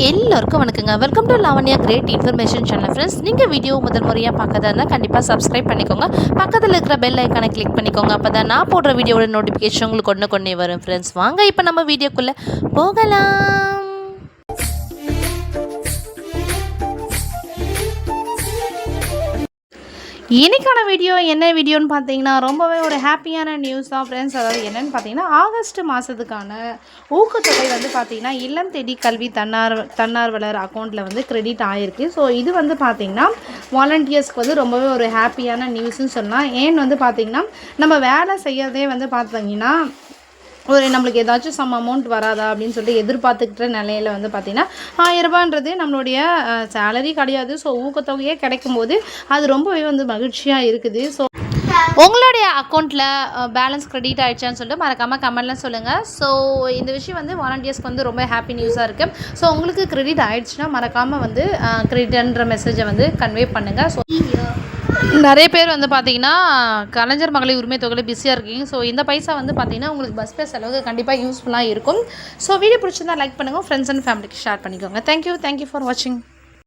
எல்லோருக்கும் வணக்கங்க. Welcome to Lavanya great information channel. Friends, நீங்கள் வீடியோ முதல் முறையாக பார்க்கறதா இருந்தால் கண்டிப்பாக சப்ஸ்கிரைப் பண்ணிக்கோங்க. பக்கத்தில் இருக்கிற பெல் ஐக்கானை கிளிக் பண்ணிக்கோங்க. அப்போ தான் நான் போடுற வீடியோட நோட்டிஃபிகேஷன் உங்களுக்கு கொண்டே வரும். ஃப்ரெண்ட்ஸ், வாங்க இப்போ நம்ம வீடியோக்குள்ளே போகலாம். இன்றைக்கான வீடியோ என்ன வீடியோன்னு பார்த்தீங்கன்னா ரொம்பவே ஒரு ஹாப்பியான நியூஸ் தான் ஃப்ரெண்ட்ஸ். அதாவது என்னென்னு பார்த்தீங்கன்னா ஆகஸ்ட் மாதத்துக்கான ஊக்கத்தொகை வந்து பார்த்திங்கன்னா இல்லம் தேடி கல்வி தன்னார்வலர் அக்கௌண்ட்டில் வந்து கிரெடிட் ஆகிருக்கு. ஸோ இது வந்து பார்த்திங்கன்னா வாலண்டியர்ஸ்க்கு வந்து ரொம்பவே ஒரு ஹாப்பியான நியூஸ்ன்னு சொல்லலாம். ஏன்னு வந்து பார்த்திங்கன்னா நம்ம வேலை செய்யறதே வந்து பார்த்திங்கன்னா ஒரு நம்மளுக்கு ஏதாச்சும் சம் அமௌண்ட் வராதா அப்படின்னு சொல்லிட்டு எதிர்பார்த்துக்கிற நிலையில் வந்து பார்த்திங்கன்னா 1000 ரூபான்றது நம்மளுடைய சேலரி கிடையாது. ஸோ ஊக்கத்தொகையே கிடைக்கும்போது அது ரொம்பவே வந்து மகிழ்ச்சியாக இருக்குது. ஸோ உங்களுடைய அக்கௌண்ட்டில் பேலன்ஸ் கிரெடிட் ஆகிடுச்சான்னு சொல்லிட்டு மறக்காமல் கமெண்ட்லாம் சொல்லுங்கள். ஸோ இந்த விஷயம் வந்து வாலண்டியர்ஸ்க்கு வந்து ரொம்ப ஹாப்பி நியூஸாக இருக்குது. ஸோ உங்களுக்கு கிரெடிட் ஆகிடுச்சுன்னா மறக்காமல் வந்து கிரெடிட்ன்ற மெசேஜை வந்து கன்வே பண்ணுங்கள். ஸோ நிறைய பேர் வந்து பார்த்தீங்கன்னா கலைஞர் மகளிர் உரிமை தொகையில் பிஸியாக இருக்கீங்க. ஸோ இந்த பைசா வந்து பார்த்தீங்கன்னா உங்களுக்கு பஸ் பேர் செலவுக்கு கண்டிப்பாக யூஸ்ஃபுல்லாக இருக்கும். ஸோ வீடியோ பிடிச்சிருந்தா லைக் பண்ணுங்கள், ஃப்ரெண்ட்ஸ் அண்ட் ஃபேமிலிக்கு ஷேர் பண்ணிக்கோங்க. தேங்க்யூ ஃபார் வாட்சிங்.